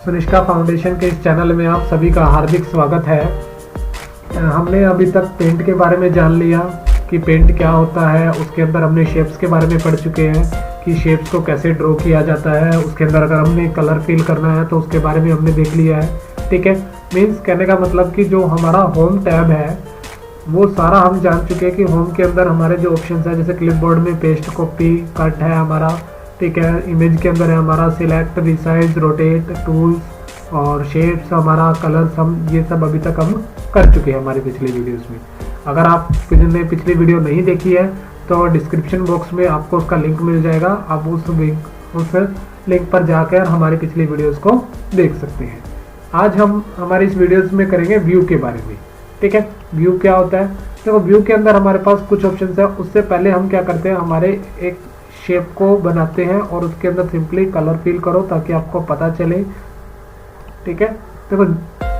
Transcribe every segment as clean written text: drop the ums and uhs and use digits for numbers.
सुनिष्का foundation के इस channel में आप सभी का हार्दिक स्वागत है। हमने अभी तक पेंट के बारे में जान लिया कि पेंट क्या होता है। उसके अंदर हमने शेप्स के बारे में पढ़ चुके हैं कि शेप्स को कैसे ड्रॉ किया जाता है। उसके अंदर अगर हमने कलर फिल करना है तो उसके बारे में हमने देख लिया है। ठीक है, मीन्स कहने का मतलब कि जो हमारा होम टैब है वो सारा हम जान चुके हैं कि होम के अंदर हमारे जो ऑप्शंस है, जैसे क्लिपबोर्ड में पेस्ट, कॉपी, कट है हमारा। ठीक है, इमेज के अंदर है हमारा सिलेक्ट, रिसाइज, रोटेट, टूल्स और शेप्स, हमारा कलर्स, हम ये सब अभी तक हम कर चुके हैं हमारी पिछली वीडियोस में। अगर आप ने पिछली वीडियो नहीं देखी है तो डिस्क्रिप्शन बॉक्स में आपको उसका लिंक मिल जाएगा। आप उस लिंक पर जाकर हमारी पिछली वीडियोस को देख सकते हैं। आज हम हमारी इस वीडियोस में करेंगे व्यू के बारे में। ठीक है, व्यू क्या होता है? देखो, व्यू के अंदर हमारे पास कुछ ऑप्शंस है। उससे पहले हम क्या करते हैं, हमारे एक शेप को बनाते हैं और उसके अंदर सिंपली कलर फिल करो ताकि आपको पता चले। ठीक है, देखो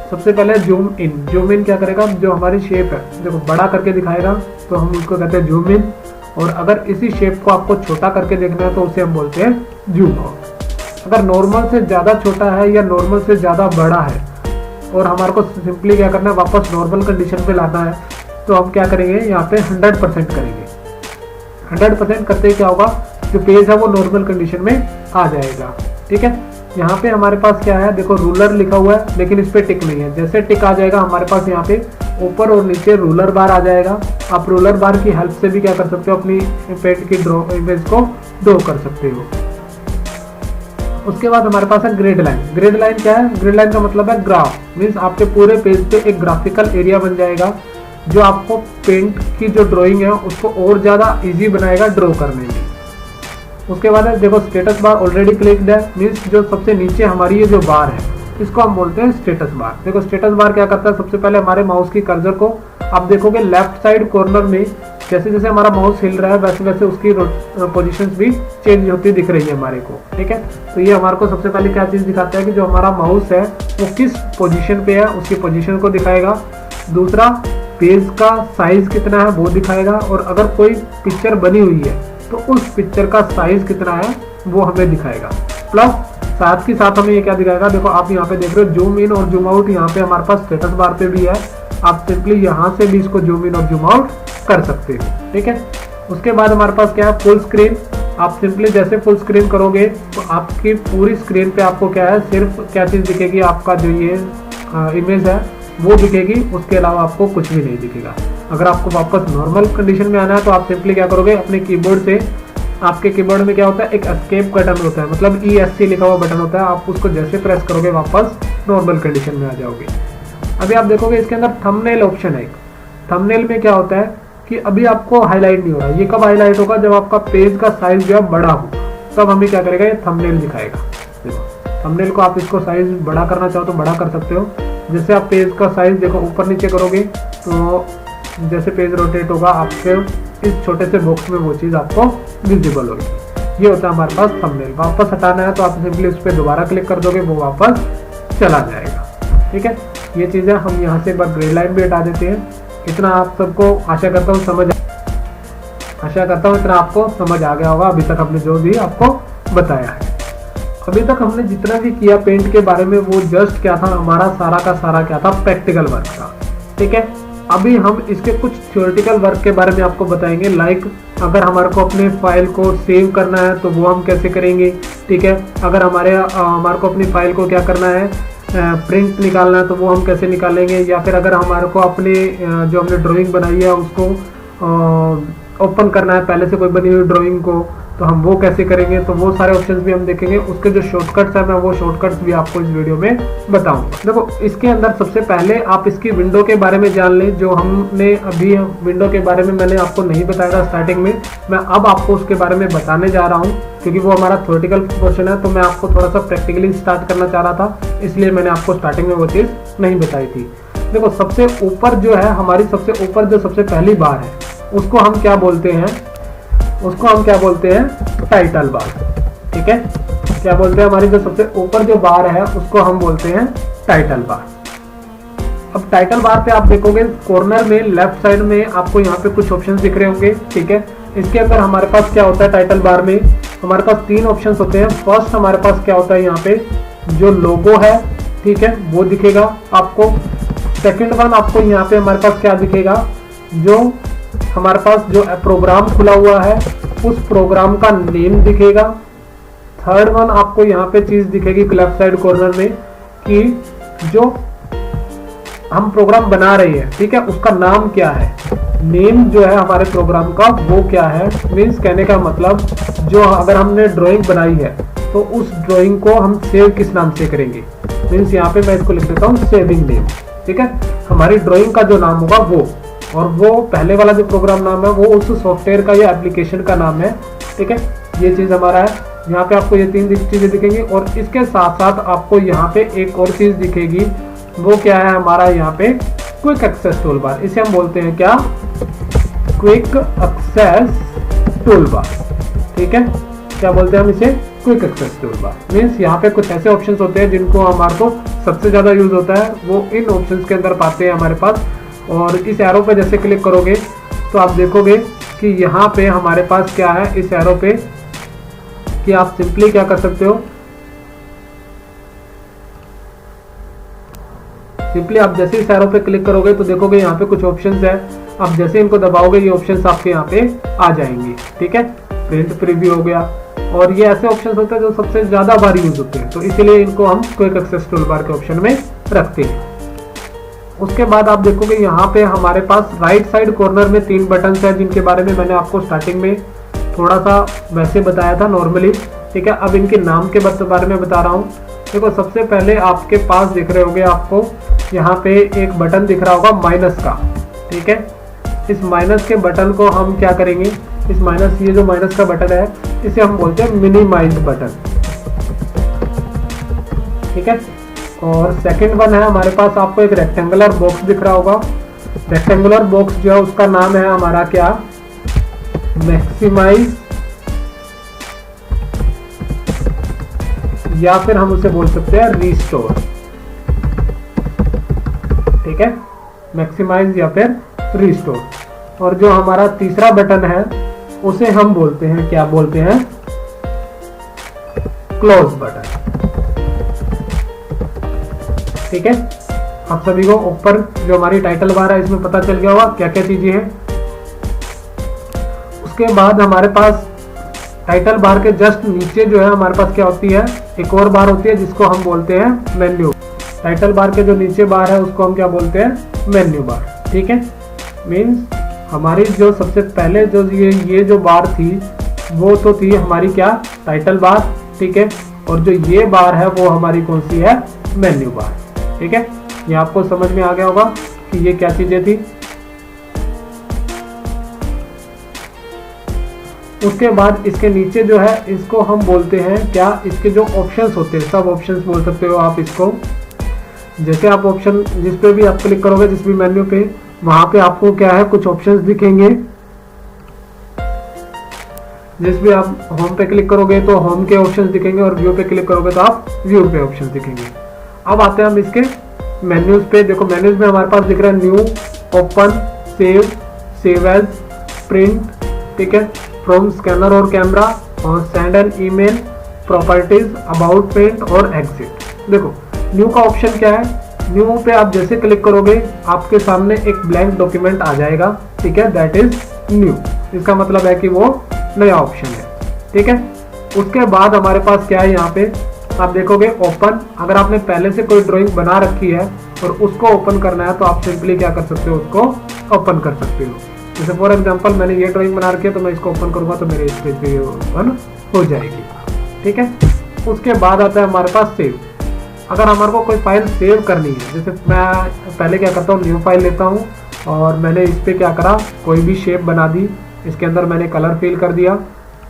सबसे पहले जूम इन क्या करेगा, जो हमारी शेप है देखो बड़ा करके दिखाएगा तो हम उसको कहते हैं जूम इन। और अगर इसी शेप को आपको छोटा करके देखना है तो उसे हम बोलते हैं जूम आउट। अगर नॉर्मल से ज़्यादा छोटा है या नॉर्मल से ज़्यादा बड़ा है और हमारे को सिंपली क्या करना है, वापस नॉर्मल कंडीशन पे लाना है, तो हम क्या करेंगे, यहाँ पे 100% करेंगे। 100% करते ही क्या होगा, जो पेज है वो नॉर्मल कंडीशन में आ जाएगा। ठीक है, यहाँ पे हमारे पास क्या है, देखो रूलर लिखा हुआ है लेकिन इस पे टिक नहीं है। जैसे टिक आ जाएगा हमारे पास यहाँ पे ऊपर और नीचे रूलर बार आ जाएगा। आप रूलर बार की हेल्प से भी क्या कर सकते हो, अपनी पेंट की इमेज को ड्रॉ कर सकते हो। उसके बाद हमारे पास है ग्रिड लाइन। ग्रिड लाइन क्या है? ग्रिड लाइन का मतलब है ग्राफ, मीन्स आपके पूरे पेज पे एक ग्राफिकल एरिया बन जाएगा जो आपको पेंट की जो ड्राइंग है उसको और ज़्यादा इजी बनाएगा ड्रॉ करने में। उसके बाद है देखो स्टेटस बार ऑलरेडी क्लिक्ड है, मीन्स जो सबसे नीचे हमारी ये जो बार है इसको हम बोलते हैं स्टेटस बार। देखो स्टेटस बार क्या करता है, सबसे पहले हमारे माउस की कर्सर को आप देखोगे लेफ्ट साइड कॉर्नर में जैसे जैसे हमारा माउस हिल रहा है वैसे वैसे उसकी पोजीशंस भी चेंज होती दिख रही है हमारे को। ठीक है, तो ये हमारे को सबसे पहले क्या चीज़ दिखाता है कि जो हमारा माउस है वो किस पोजीशन पे है उसकी पोजीशन को दिखाएगा। दूसरा, पेज का साइज कितना है वो दिखाएगा। और अगर कोई पिक्चर बनी हुई है तो उस पिक्चर का साइज कितना है वो हमें दिखाएगा। प्लस साथ ही साथ हमें ये क्या दिखाएगा, देखो आप यहाँ पे देख रहे हो जूम इन और जूम आउट, यहाँ पे हमारे पास स्टेटस बार पे भी है। आप सिंपली यहाँ से भी इसको जूम इन और जूम आउट कर सकते हो। ठीक है, उसके बाद हमारे पास क्या है, फुल स्क्रीन। आप सिंपली जैसे फुल स्क्रीन करोगे तो आपकी पूरी स्क्रीन पे आपको क्या है, सिर्फ क्या चीज़ दिखेगी, आपका जो ये इमेज है वो दिखेगी, उसके अलावा आपको कुछ भी नहीं दिखेगा। अगर आपको वापस नॉर्मल कंडीशन में आना है तो आप सिंपली क्या करोगे, अपने कीबोर्ड से, आपके कीबोर्ड में क्या होता है, एक एस्केप बटन होता है, मतलब ESC लिखा हुआ बटन होता है। आप उसको जैसे प्रेस करोगे वापस नॉर्मल कंडीशन में आ जाओगे। अभी आप देखोगे इसके अंदर थंबनेल ऑप्शन है। थंबनेल में क्या होता है कि अभी आपको हाईलाइट नहीं हो रहा है। ये कब हाईलाइट होगा, जब आपका पेज का साइज जो है बड़ा हो, तब हमें क्या करेगा, ये थंबनेल दिखाएगा। देखो थंबनेल को आप इसको साइज बड़ा करना चाहो तो बड़ा कर सकते हो। जैसे आप पेज का साइज देखो ऊपर नीचे करोगे तो जैसे पेज रोटेट होगा आपके इस छोटे से बॉक्स में वो चीज़ आपको विजिबल होगी। ये होता है हमारे पास थंबनेल। वापस हटाना है तो आप सिंपली उस पर दोबारा क्लिक कर दोगे, वो वापस चला जाएगा। ठीक है, ये चीज़ें हम यहाँ से एक बार ग्रिड लाइन भी हटा देते हैं। इतना आप सबको आशा करता हूँ इतना आपको समझ आ गया होगा अभी तक हमने जो भी आपको बताया है। अभी तक हमने जितना भी किया पेंट के बारे में वो जस्ट क्या था, हमारा सारा का सारा क्या था, प्रैक्टिकल वर्क था। ठीक है, अभी हम इसके कुछ थ्योरेटिकल वर्क के बारे में आपको बताएंगे। लाइक अगर हमारे को अपने फाइल को सेव करना है तो वो हम कैसे करेंगे। ठीक है, अगर हमारे को अपनी फाइल को क्या करना है, प्रिंट निकालना है तो वो हम कैसे निकालेंगे। या फिर अगर हमारे को अपने जो हमने ड्राइंग बनाई है उसको ओपन करना है, पहले से कोई बनी हुई ड्राइंग को, तो हम वो कैसे करेंगे। तो वो सारे ऑप्शंस भी हम देखेंगे। उसके जो शॉर्टकट्स हैं मैं वो शॉर्टकट्स भी आपको इस वीडियो में बताऊंगा। देखो इसके अंदर सबसे पहले आप इसकी विंडो के बारे में जान लें, जो हमने अभी विंडो के बारे में मैंने आपको नहीं बताया था स्टार्टिंग में। मैं अब आपको उसके बारे में बताने जा रहा हूँ क्योंकि वो हमारा थ्योरेटिकल पोर्शन है, तो मैं आपको थोड़ा सा प्रैक्टिकली स्टार्ट करना चाह रहा था, इसलिए मैंने आपको स्टार्टिंग में वो चीज़ नहीं बताई थी। देखो सबसे ऊपर जो है हमारी सबसे ऊपर जो सबसे पहली बार है उसको हम क्या बोलते हैं, टाइटल बार। ठीक है, क्या बोलते हैं, हमारी जो सबसे ऊपर जो बार है उसको हम बोलते हैं टाइटल बार। अब टाइटल बार पे आप देखोगे कॉर्नर में लेफ्ट साइड में आपको यहाँ पे कुछ ऑप्शंस दिख रहे होंगे। ठीक है, इसके अंदर हमारे पास क्या होता है, टाइटल बार में हमारे पास 3 ऑप्शंस होते हैं। फर्स्ट हमारे पास क्या होता है, यहाँ पे जो लोगो है, ठीक है, वो दिखेगा आपको। सेकंड वन आपको यहाँ पे हमारे पास क्या दिखेगा, जो हमारे पास जो प्रोग्राम खुला हुआ है उस प्रोग्राम का नेम दिखेगा। थर्ड वन आपको यहाँ पे चीज दिखेगी लेफ्ट साइड कॉर्नर में कि जो हम प्रोग्राम बना रहे हैं, ठीक है, उसका नाम क्या है, नेम जो है हमारे प्रोग्राम का वो क्या है। मीन्स कहने का मतलब जो अगर हमने ड्राइंग बनाई है तो उस ड्राइंग को हम सेव किस नाम से करेंगे। मीन्स यहाँ पे मैं इसको लिख देता हूँ सेविंग नेम, ठीक है, हमारी ड्राइंग का जो नाम होगा वो, और वो पहले वाला जो प्रोग्राम नाम है वो उस सॉफ्टवेयर का या एप्लीकेशन का नाम है, ठीक है। ये चीज हमारा है, यहाँ पे आपको ये तीन चीजें दिखेंगी और इसके साथ साथ आपको यहाँ पे एक और चीज दिखेगी, वो क्या है हमारा यहाँ पे क्विक एक्सेस टूल बार। इसे हम बोलते हैं क्या, क्विक एक्सेस टूल बार, ठीक है, क्या बोलते हैं हम इसे, quick access tool bar. Means यहाँ पे कुछ ऐसे ऑप्शंस होते हैं जिनको हमारे को सबसे ज्यादा यूज होता है, वो इन ऑप्शंस के अंदर पाते हैं हमारे पास। और इस एरो पे जैसे क्लिक करोगे तो आप देखोगे कि यहाँ पे हमारे पास क्या है इस एरो पे, कि आप सिंपली क्या कर सकते हो, सिंपली आप जैसे इस एरो पे क्लिक करोगे तो देखोगे यहाँ पे कुछ ऑप्शंस है। आप जैसे इनको दबाओगे ये ऑप्शंस आपके यहाँ पे आ जाएंगे, ठीक है। प्रिंट प्रीव्यू हो गया, और ये ऐसे ऑप्शंस होते हैं जो सबसे ज्यादा बार यूज होते हैं, तो इसीलिए इनको हम क्विक एक्सेस टूल बार के ऑप्शन में रखते हैं। उसके बाद आप देखोगे यहाँ पे हमारे पास राइट साइड कॉर्नर में 3 बटन्स हैं, जिनके बारे में मैंने आपको स्टार्टिंग में थोड़ा सा वैसे बताया था नॉर्मली, ठीक है। अब इनके नाम के बारे में बता रहा हूँ। देखो सबसे पहले आपके पास दिख रहे होंगे, आपको यहाँ पे एक बटन दिख रहा होगा माइनस का, ठीक है। इस माइनस के बटन को हम क्या करेंगे, इस माइनस, ये जो माइनस का बटन है इसे हम बोलते हैं मिनिमाइज बटन, ठीक है। और सेकंड वन है हमारे पास, आपको एक रेक्टेंगुलर बॉक्स दिख रहा होगा। रेक्टेंगुलर बॉक्स जो है उसका नाम है हमारा क्या, मैक्सिमाइज, या फिर हम उसे बोल सकते हैं रिस्टोर, ठीक है, मैक्सिमाइज या फिर रिस्टोर। और जो हमारा तीसरा बटन है उसे हम बोलते हैं, क्या बोलते हैं, क्लोज बटन, ठीक है। आप सभी को ऊपर जो हमारी टाइटल बार है इसमें पता चल गया होगा क्या क्या चीजें हैं। उसके बाद हमारे पास टाइटल बार के जस्ट नीचे जो है हमारे पास क्या होती है, एक और बार होती है जिसको हम बोलते हैं मेन्यू। टाइटल बार के जो नीचे बार है उसको हम क्या बोलते हैं, मेन्यू बार, ठीक है। मीन्स हमारी जो सबसे पहले जो ये जो बार थी वो तो थी हमारी क्या, टाइटल बार, ठीक है। और जो ये बार है वो हमारी कौन सी है, मेन्यू बार, ठीक है। ये आपको समझ में आ गया होगा कि ये क्या चीजें थी। उसके बाद इसके नीचे जो है इसको हम बोलते हैं क्या, इसके जो ऑप्शंस होते हैं, सब ऑप्शंस बोल सकते हो आप इसको। जैसे आप ऑप्शन जिस पे भी आप क्लिक करोगे, जिस भी मेन्यू पे, वहां पे आपको क्या है कुछ ऑप्शंस दिखेंगे। जिस भी आप होम पे क्लिक करोगे तो होम के ऑप्शंस दिखेंगे, और व्यू पे क्लिक करोगे तो आप व्यू पे ऑप्शंस दिखेंगे। अब आते हैं हम इसके मेन्यूज पे। देखो मेन्यूज में हमारे पास दिख रहा है new, open, save, save as, print, ठीक है, फ्रॉम स्कैनर और कैमरा, और send an email, properties, about paint और एग्जिट। देखो न्यू का ऑप्शन क्या है, न्यू पे आप जैसे क्लिक करोगे आपके सामने एक ब्लैंक डॉक्यूमेंट आ जाएगा, ठीक है, दैट इज न्यू। इसका मतलब है कि वो नया ऑप्शन है, ठीक है। उसके बाद हमारे पास क्या है, यहाँ पे आप देखोगे ओपन। अगर आपने पहले से कोई ड्राइंग बना रखी है और उसको ओपन करना है तो आप सिंपली क्या कर सकते हो, उसको ओपन कर सकते हो। जैसे फॉर एग्जांपल मैंने ये ड्राइंग बना रखी है तो मैं इसको ओपन करूंगा तो मेरे इस पेज पे ओपन हो जाएगी, ठीक है। उसके बाद आता है हमारे पास सेव। अगर हमारे को कोई फाइल सेव करनी है, जैसे मैं पहले क्या करता हूँ, न्यू फाइल लेता हूँ और मैंने इस पर क्या करा, कोई भी शेप बना दी, इसके अंदर मैंने कलर फिल कर दिया,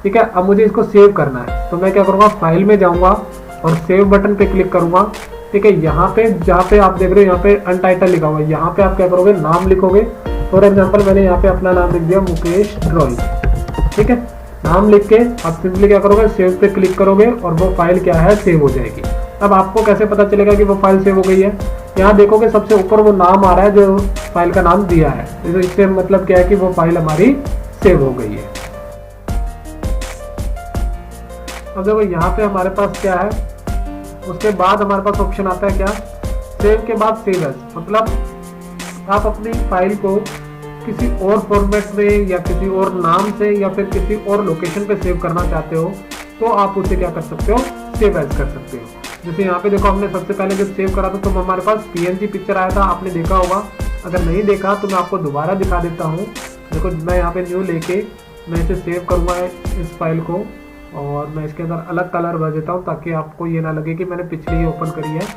ठीक है। अब मुझे इसको सेव करना है तो मैं क्या करूँगा, फाइल में जाऊँगा और सेव बटन पे क्लिक करूँगा, ठीक है। यहाँ पे जहाँ पे आप देख रहे हो यहाँ पे अनटाइटल लिखा हुआ है, यहाँ पे आप क्या करोगे, नाम लिखोगे। फॉर एग्जाम्पल मैंने यहाँ पे अपना नाम लिख दिया मुकेश ड्रॉइंग, ठीक है। नाम लिख के आप सिंपली क्या करोगे, सेव पे क्लिक करोगे और वो फाइल क्या है, सेव हो जाएगी। अब आपको कैसे पता चलेगा कि वो फाइल सेव हो गई है, यहाँ देखोगे सबसे ऊपर वो नाम आ रहा है जो फाइल का नाम दिया है, तो इससे मतलब क्या है कि वो फाइल हमारी सेव हो गई है। अब देखो यहाँ पे हमारे पास क्या है, उसके बाद हमारे पास ऑप्शन आता है क्या, सेव के बाद सेव एज, मतलब आप अपनी फाइल को किसी और फॉर्मेट में या किसी और नाम से या फिर किसी और लोकेशन पे सेव करना चाहते हो तो आप उसे क्या कर सकते हो, सेव एज कर सकते हो। जैसे यहाँ पे देखो हमने सबसे पहले जब सेव करा था तो हमारे पास PNG पिक्चर आया था, आपने देखा होगा। अगर नहीं देखा तो मैं आपको दोबारा दिखा देता हूँ। देखो मैं यहाँ पे न्यू लेके मैं इसे सेव करूँगा इस फाइल को, और मैं इसके अंदर अलग कलर भर देता हूँ ताकि आपको ये ना लगे कि मैंने पिछली ही ओपन करी है।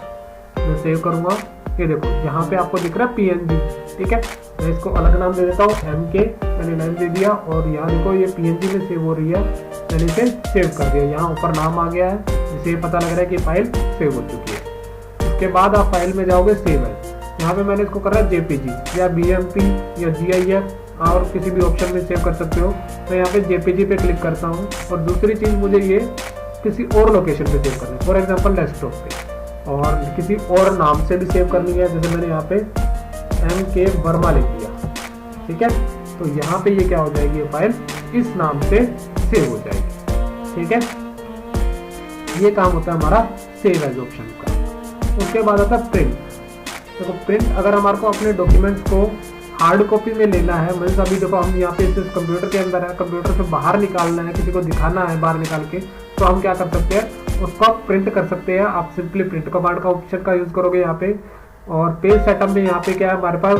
मैं सेव करूँगा, ये देखो यहाँ पे आपको दिख रहा है PNG, ठीक है। मैं इसको अलग नाम दे देता हूँ, MK मैंने नाम दे दिया, और यहाँ देखो ये PNG में सेव हो रही है, मैंने इसे सेव कर दिया। यहाँ ऊपर नाम आ गया है, जिससे ये पता लग रहा है कि फाइल सेव हो चुकी है। उसके बाद आप फाइल में जाओगे सेव एज, यहाँ पे मैंने इसको कर रहा है JPG या BMP या GIF, और किसी भी ऑप्शन में सेव कर सकते हो। मैं यहाँ पे JPG पे क्लिक करता हूँ, और दूसरी चीज़ मुझे ये किसी और लोकेशन पे सेव करनी है, फॉर एग्जांपल डेस्कटॉप पे, और किसी और नाम से भी सेव करनी है। जैसे मैंने यहाँ पे MK वर्मा लिख दिया, ठीक है। तो यहाँ पे ये क्या हो जाएगी, ये फाइल इस नाम से सेव हो जाएगी, ठीक है। ये काम होता है हमारा सेव एज ऑप्शन का। उसके बाद आता है प्रिंट। देखो प्रिंट अगर हमारे को अपने डॉक्यूमेंट्स को हार्ड कॉपी में लेना है, मतलब अभी देखो हम यहाँ पे इस कंप्यूटर के अंदर है, कंप्यूटर से बाहर निकालना है, किसी को दिखाना है बाहर निकाल के, तो हम क्या कर सकते हैं, उसको आप प्रिंट कर सकते हैं। आप सिंपली प्रिंट कमांड का ऑप्शन का यूज़ करोगे यहाँ पे, और पेज सेटअप में यहाँ पे क्या है हमारे पास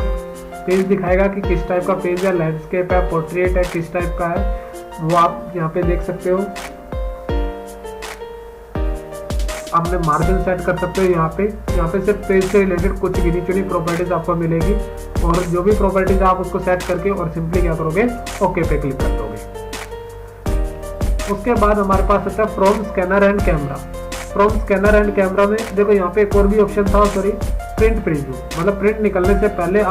पेज दिखाएगा कि किस टाइप का पेज है, लैंडस्केप है, पोर्ट्रेट है, किस टाइप का है, वो आप यहाँ पे देख सकते हो। आपने मार्जिन सेट कर सकते हो यहाँ पे सिर्फ पेज से रिलेटेड कुछ गिनी चुनी प्रॉपर्टीज आपको मिलेगी, और जो भी प्रॉपर्टीज आप उसको सेट करके और सिंपली क्या करोगे, ओके पे क्लिक कर दोगे। उसके बाद हमारे पास आता है from scanner and camera. From scanner and camera में देखो यहाँ पे एक और भी ऑप्शन था, सॉरी, प्रिंट प्रीव्यू, मतलब प्रिंट निकलने से पहले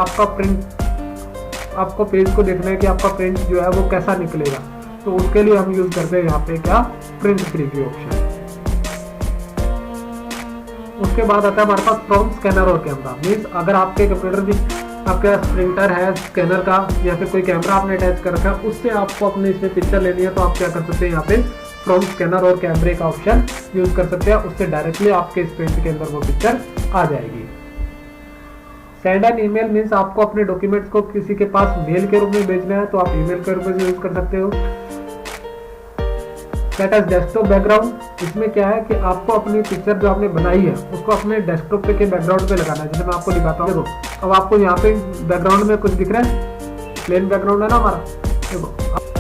आपको पेज को देखना है कि आपका प्रिंट जो है वो कैसा निकलेगा, तो उसके लिए हम यूज करते हैं यहाँ पे क्या, प्रिंट प्रीव्यू ऑप्शन। उसके बाद आता है हमारे पास फ्रॉम स्कैनर और कैमरा, मीन्स अगर आपके कंप्यूटर भी आपके पास प्रिंटर है स्कैनर का या फिर कोई कैमरा आपने अटैच कर रखा है, उससे आपको अपने इसमें पिक्चर लेनी है, तो आप क्या कर सकते हैं, यहाँ पे फ्रॉम स्कैनर और कैमरे का ऑप्शन यूज कर सकते हैं। उससे डायरेक्टली आपके इस प्रिंट के अंदर वो पिक्चर आ जाएगी। सेंड एन ईमेल मीन्स आपको अपने डॉक्यूमेंट्स को किसी के पास मेल के रूप में भेजना है, तो आप ईमेल के रूप में यूज कर सकते हो। सेट एज डेस्कटॉप बैकग्राउंड, इसमें क्या है कि आपको अपनी पिक्चर जो आपने बनाई है उसको अपने डेस्कटॉप पे के बैकग्राउंड पे लगाना है। जैसे मैं आपको दिखाता हूँ, देखो अब आपको यहाँ पे बैकग्राउंड में कुछ दिख रहा है, प्लेन बैकग्राउंड है ना हमारा। देखो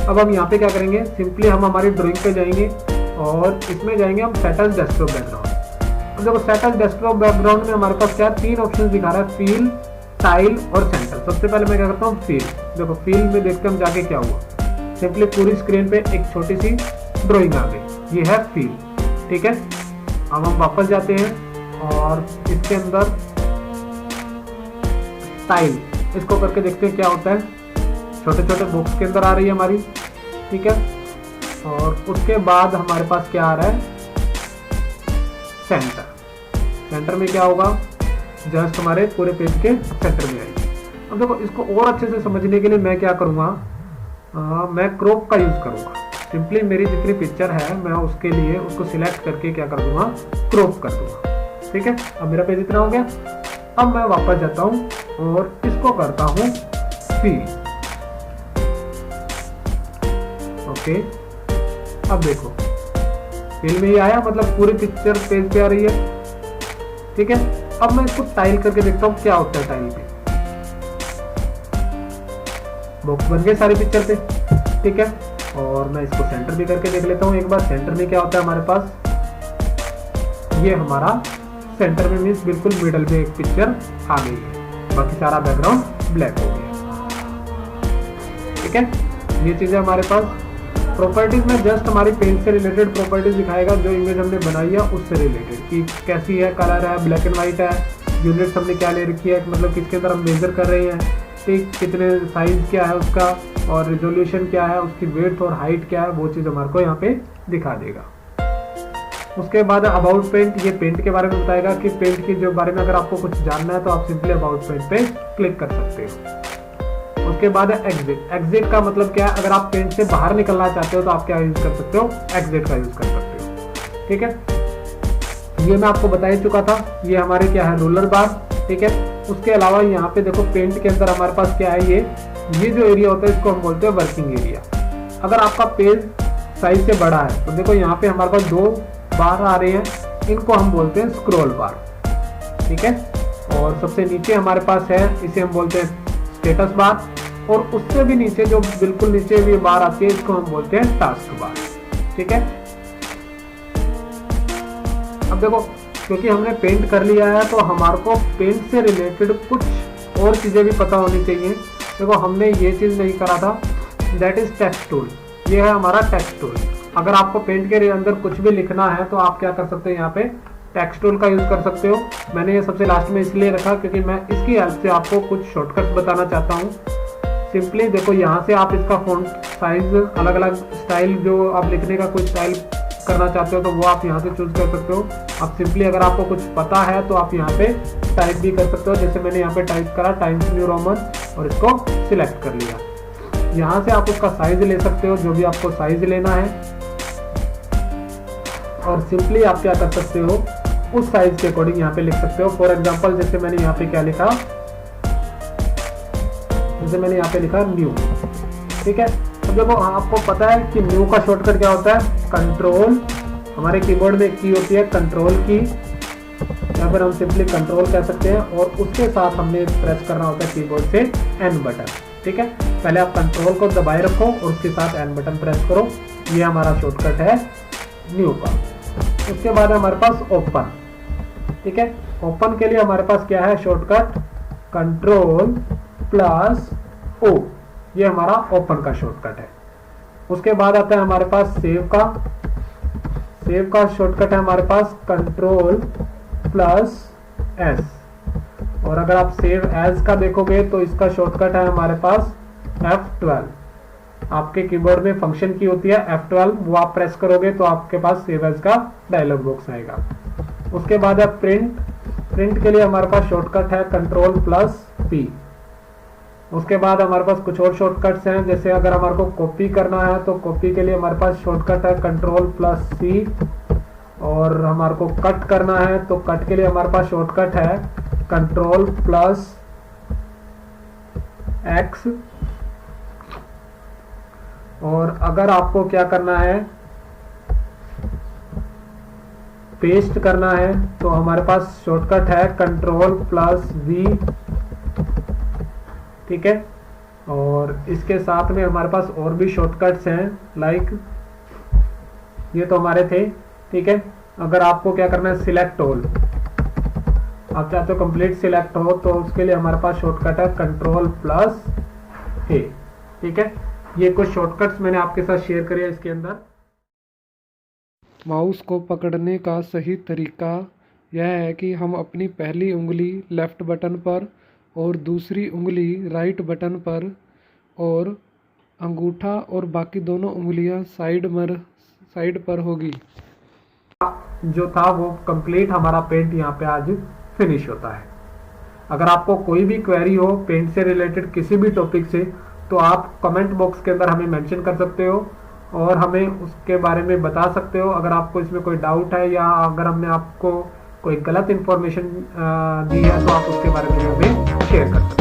अब हम यहाँ पे क्या करेंगे, सिंपली हम हमारी ड्राइंग पे जाएंगे और इसमें जाएंगे हम सेट एज डेस्कटॉप बैकग्राउंड। देखो सेट एज डेस्कटॉप बैकग्राउंड में हमारे पास क्या 3 ऑप्शन दिखा रहा है, फील, टाइल और सेंटर। सबसे पहले मैं क्या करता हूँ, फील। देखो फील में देखते हम जाके क्या हुआ, सिंपली पूरी स्क्रीन पे एक छोटी सी ड्राइंग आ गई, ये है फील, ठीक है। अब हम वापस जाते हैं और इसके अंदर स्टाइल, इसको करके देखते हैं क्या होता है। छोटे छोटे बॉक्स के अंदर आ रही है हमारी, ठीक है। और उसके बाद हमारे पास क्या आ रहा है, सेंटर। सेंटर में क्या होगा, जस्ट हमारे पूरे पेज के सेंटर में आएगी। अब देखो इसको और अच्छे से समझने के लिए मैं क्या करूँगा, मैं क्रॉप का यूज करूँगा। सिंपली मेरी जितनी पिक्चर है मैं उसके लिए उसको सिलेक्ट करके क्या कर दूंगा, क्रॉप कर दूंगा, ठीक है। अब मेरा पेज इतना हो गया। अब मैं वापस जाता हूं और इसको करता हूं फील, ओके। अब देखो फील में ही आया, मतलब पूरी पिक्चर पेज पे आ रही है, ठीक है। अब मैं इसको टाइल करके देखता हूँ क्या होता है टाइल पे। बॉक्स बन गए सारी पिक्चर पे, ठीक है। और मैं इसको सेंटर भी करके देख लेता हूँ एक बार। सेंटर में क्या होता है हमारे पास, ये हमारा सेंटर में मीन्स बिल्कुल मिडल में एक पिक्चर आ गई है, बाकी सारा बैकग्राउंड ब्लैक हो गया, ठीक है। ये चीजें हमारे पास प्रॉपर्टीज में जस्ट हमारी पेज से रिलेटेड प्रॉपर्टीज दिखाएगा, जो इमेज हमने बनाई है उससे रिलेटेड, कि कैसी है, कलर है, ब्लैक एंड व्हाइट है, यूनिट्स हमने क्या ले रखी है, मतलब किसके अंदर हम मेजर कर रहे हैं, ठीक, कितने साइज क्या है उसका, और रिजोल्यूशन क्या है, उसकी विड्थ और हाइट क्या है, वो चीज़ हमारे को यहाँ पे दिखा देगा। उसके बाद अबाउट पेंट, ये पेंट के बारे में बताएगा कि पेंट के जो बारे में अगर आपको कुछ जानना है तो आप सिंपली अबाउट पेंट पे क्लिक कर सकते हो। उसके बाद है एग्जिट। एग्जिट का मतलब क्या है, अगर आप पेंट से बाहर निकलना चाहते हो तो आप क्या यूज कर सकते हो, एग्जिट का यूज कर सकते हो, ठीक है। ये मैं आपको बता ही चुका था, ये हमारे क्या है रोलर बार, ठीक है। उसके अलावा यहाँ पे देखो पेंट के अंदर हमारे पास क्या है, ये जो एरिया होता है इसको हम बोलते हैं वर्किंग एरिया। अगर आपका पेज साइज से बड़ा है तो देखो यहाँ पे हमारे पास 2 बार आ रहे हैं, इनको हम बोलते हैं स्क्रॉल बार, ठीक है। और सबसे नीचे हमारे पास है, इसे हम बोलते हैं स्टेटस बार, और उससे भी नीचे जो बिल्कुल नीचे भी बार आती है इसको हम बोलते हैं टास्क बार, ठीक है। अब देखो क्योंकि हमने पेंट कर लिया है तो हमारे को पेंट से रिलेटेड कुछ और चीज़ें भी पता होनी चाहिए। देखो हमने ये चीज़ नहीं करा था, दैट इज टेक्स्ट टूल। ये है हमारा टेक्स्ट टूल। अगर आपको पेंट के अंदर कुछ भी लिखना है तो आप क्या कर सकते हो, यहाँ पे टेक्स्ट टूल का यूज़ कर सकते हो। मैंने ये सबसे लास्ट में इसलिए रखा क्योंकि मैं इसकी हेल्प से आपको कुछ शॉर्टकट्स बताना चाहता हूँ। सिंपली देखो यहाँ से आप इसका फॉन्ट साइज, अलग अलग स्टाइल, जो आप लिखने का कोई स्टाइल करना चाहते हो तो वो आप यहाँ से चूज कर सकते हो। आप सिंपली अगर आपको कुछ पता है तो आप यहाँ पे टाइप भी कर सकते हो, जैसे मैंने यहाँ पे टाइप करा टाइम्स न्यू रोमन और इसको सिलेक्ट कर लिया। यहाँ से आप उसका साइज ले सकते हो, जो भी आपको साइज लेना है, और सिंपली आप क्या कर सकते हो, उस साइज के अकॉर्डिंग यहाँ पे लिख सकते हो। फॉर एग्जांपल जैसे मैंने यहाँ पे क्या लिखा, जैसे मैंने यहाँ पे लिखा न्यू, ठीक है। तो देखो आपको पता है कि न्यू का शॉर्टकट क्या होता है, कंट्रोल, हमारे कीबोर्ड में एक की होती है कंट्रोल की, या फिर हम सिंपली कंट्रोल कह सकते हैं, और उसके साथ हमने प्रेस करना होता है कीबोर्ड से एन बटन, ठीक है। पहले आप कंट्रोल को दबाए रखो और उसके साथ एन बटन प्रेस करो, ये हमारा शॉर्टकट है न्यू का। उसके बाद हमारे पास ओपन, ठीक है। ओपन के लिए हमारे पास क्या है शॉर्टकट, कंट्रोल प्लस ओ, ये हमारा ओपन का शॉर्टकट है। उसके बाद आता है हमारे पास सेव का, सेव का शॉर्टकट है हमारे पास कंट्रोल प्लस एस, और अगर आप सेव एज का देखोगे तो इसका शॉर्टकट है हमारे पास F12। आपके कीबोर्ड में फंक्शन की होती है F12, वो आप प्रेस करोगे तो आपके पास सेव एज का डायलॉग बॉक्स आएगा। उसके बाद है प्रिंट, प्रिंट के लिए हमारे पास शॉर्टकट है कंट्रोल प्लस पी। उसके बाद हमारे पास कुछ और शॉर्टकट्स हैं, जैसे अगर हमारे को कॉपी करना है तो कॉपी के लिए हमारे पास शॉर्टकट है कंट्रोल प्लस सी, और हमारे को कट करना है तो कट के लिए हमारे पास शॉर्टकट है कंट्रोल प्लस एक्स। और अगर आपको क्या करना है, पेस्ट करना है तो हमारे पास शॉर्टकट है कंट्रोल प्लस वी, ठीक है। और इसके साथ में हमारे पास और भी शॉर्टकट्स हैं, लाइक ये तो हमारे थे, ठीक है। अगर आपको क्या करना है सिलेक्ट ऑल, आप चाहते हो कंप्लीट सिलेक्ट हो तो उसके लिए हमारे पास शॉर्टकट है कंट्रोल प्लस ए, ठीक है। ये कुछ शॉर्टकट्स मैंने आपके साथ शेयर करे इसके अंदर। माउस को पकड़ने का सही तरीका यह है कि हम अपनी पहली उंगली लेफ्ट बटन पर और दूसरी उंगली राइट बटन पर, और अंगूठा और बाकी दोनों उंगलियां साइड पर होगी। जो था वो कंप्लीट हमारा पेंट यहाँ पे आज फिनिश होता है। अगर आपको कोई भी क्वेरी हो पेंट से रिलेटेड किसी भी टॉपिक से, तो आप कमेंट बॉक्स के अंदर हमें मेंशन कर सकते हो और हमें उसके बारे में बता सकते हो। अगर आपको इसमें कोई डाउट है या अगर हमने आपको कोई गलत इन्फॉर्मेशन दी है तो आप उसके बारे में हमें शेयर कर सकते हो।